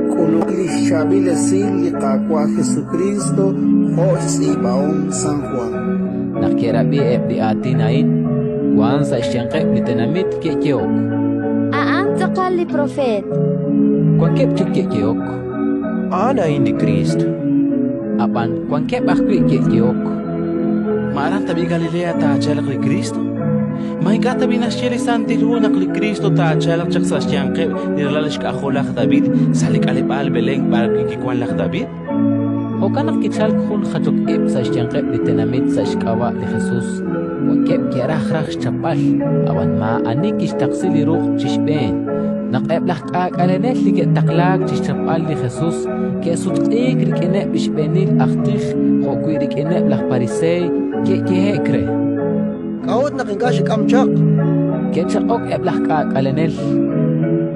Kulukli Shabile Sili Kakwa Jesucristo, Hois Ibaon San Juan. Nakirabi di atin ain, kuan sa isyangke bitanamit kekeok. Aan takal li prophet. Kuan kep kekeok. Ana ini Kristo. Apan kuan kep akwi kekeok. Maaran tabi Galilea ta ajalak li Kristo. May katabi na siya lisanti lunak li Kristo ta ajalak chak sa siyangke niralalish ka ako lak David salik alipal beleng para kikikuan lak David. O kanak kitsal kun khatuk ep sa isyangke bitanamit sa iskawa li Jesus. Kuan kep kiarah chapal. Awan ma anik istaksili ruh chishben. Nakeblah kakalenel li taklag chapal li Jesus. Kesut ikrik ene bishbenil aktikh. Kokwi rik ene lah parisay kehekre. Kawat nakingkashi kamchak. Ketsak ok eblah kakalenel.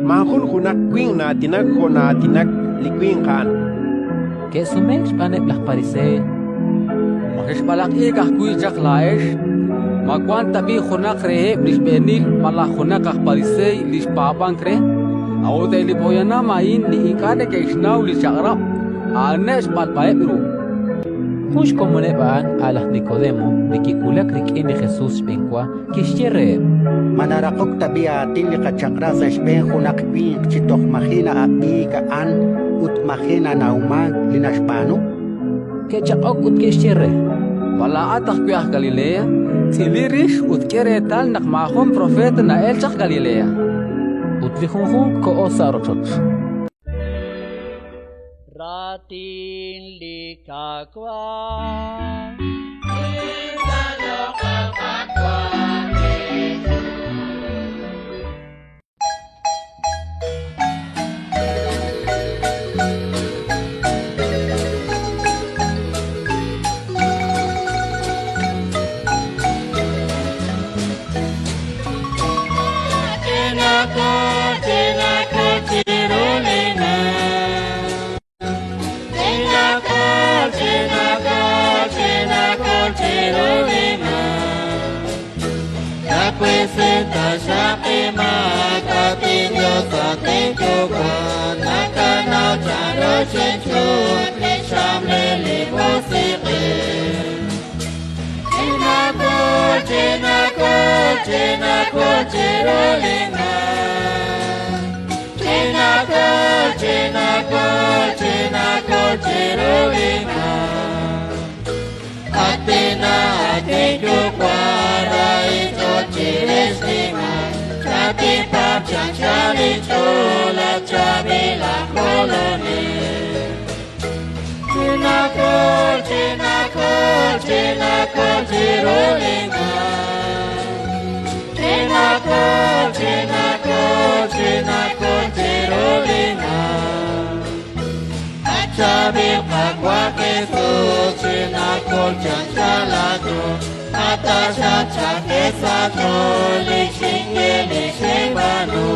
Mahun kunak kwing na tinak likwing kan. Kesumeng spanep lah parisay. Makis malaki kahkuy jak laesh. Magwan tabi khunak rehe brisbenil malah khunak kah parisay lis papang kre. Awo deli boyana main ni ikane keisnaw lis chakrap. Anes malpae biru. Hush komone baan alah Nicodemo dikikulak rik ini Jesus benkwa kishire. Manarakok tabi atin li kachakra sa shben hunak kwing chitok mahina a ika an ut mahina nauman linashpano. Ketsak ok ut kishire. Wala atak kuyah Galilea. Tilirish ut keretal nak mahon profet na elchak Galilea. Ut lihunhun ko osarotot. Ratin likakwa Presenta Shakima Katin Yosa Tenko Kwa Nakanao Charo Chenchu Nisham Lili Posike Chinako Chirolinga Chinako Chirolinga Atina Tenko Kwa Chapi pap chachali chola chabi la koloni. Chinako chirolinga. Chinako chirolinga. Chabi pakwa kesu chinako chachalado. Atasha chakesa choli shingeli shebanu.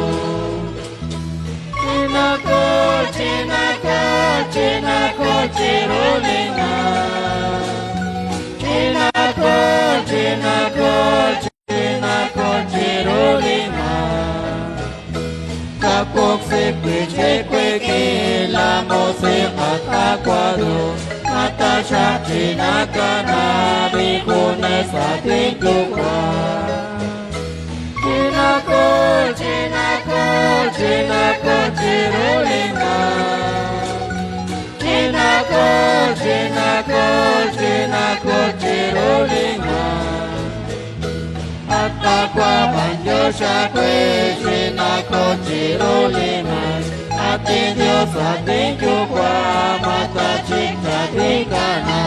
Chinako chirolinga. Chinako chirolinga. Kapok sepiche kweke la mosika kakwado. Atasha chinakana bikune satikukwa. Chinako chirolinga. Chinako chirolinga. Atakwa banjo shakwe chinako chirolinga. Atin Dios atikukwa mata chika dikana.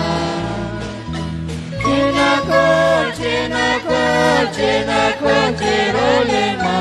Chinako chirolinga.